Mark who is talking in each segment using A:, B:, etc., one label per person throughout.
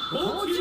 A: 甲王者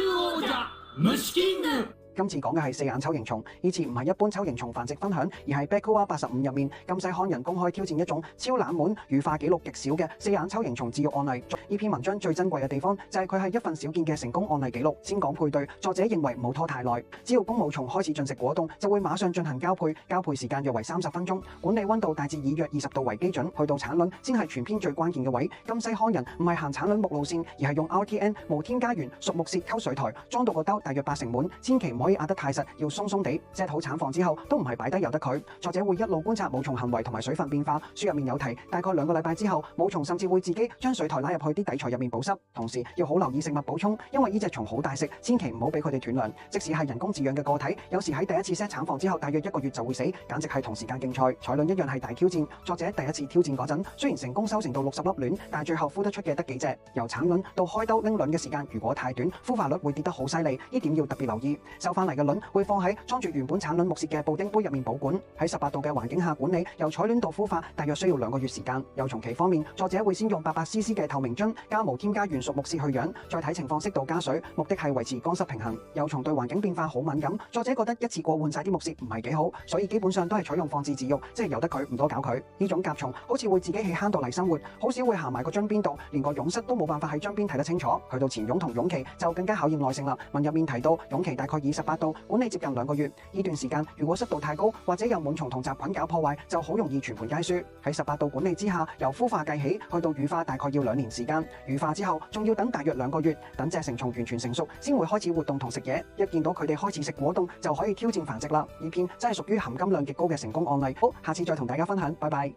A: 虫キング。
B: 今次講嘅係四眼鍬形蟲，呢次唔係一般鍬形蟲繁殖分享，而係 Backoa 85入面咁細漢人公開挑戰一種超冷門、羽化紀錄極少嘅四眼鍬形蟲自育案例。呢篇文章最珍貴嘅地方就係佢係一份少見嘅成功案例記錄。先講配對，作者認為唔好拖太耐，只要公母蟲開始進食果凍，就會馬上進行交配，交配時間約為30分鐘，管理溫度大致以約20度為基準，去到產卵先係全篇最關鍵嘅位。咁細漢人唔係行產卵木路線，而係用 RTN 無添加源熟木屑溝水台，裝到個兜大約80滿，千祈唔可以壓得太實，要鬆鬆地 set 好產房之後，都唔係擺低由得佢。作者會一路觀察母蟲行為同埋水分變化。書入面有提，大概2個禮拜之後，母蟲甚至會自己將水台拉入去啲底材入面保濕。同時要好留意食物補充，因為呢隻蟲好大食，千祈唔好俾佢哋斷糧。即使係人工飼養嘅個體，有時喺第一次 set 產房之後，大約1個月就會死，簡直係同時間競賽。採卵一樣係大挑戰。作者第一次挑戰嗰陣，雖然成功收成到60粒卵，但最後孵得出嘅得幾隻。由產卵到開兜拎卵嘅時間，如果太短，孵化率會跌得好犀利，呢點要特別留意。收翻嚟嘅卵會放喺裝住原本產卵木屑嘅布丁杯入面保管，喺18度嘅環境下管理，由採卵到孵化大約需要2個月時間。幼蟲期方面，作者會先用800cc 嘅透明樽加無添加原熟木屑去養，再睇情況適度加水，目的係維持乾濕平衡。幼蟲對環境變化好敏感，作者覺得一次過換晒啲木屑唔係幾好，所以基本上都係採用放置自育，即係由得佢唔多搞佢。呢種甲蟲好似會自己喺坑度嚟生活，好少會行埋個樽邊度，連個蛹室都冇辦法喺樽邊睇得清楚。去到前蛹同蛹期就更加考驗耐性啦。文入面提到蛹期大概28度，管理接近2個月。呢段時間如果濕度太高，或者有蟎蟲同雜菌搞破壞，就好容易全盤皆輸。喺18度管理之下，由孵化計起，去到羽化大概要2年時間。羽化之後仲要等大約2個月，等隻成蟲完全成熟，先會開始活動同食嘢。一見到佢哋開始食果凍，就可以挑戰繁殖啦。呢篇真係屬於含金量極高嘅成功案例。好，下次再同大家分享，拜拜。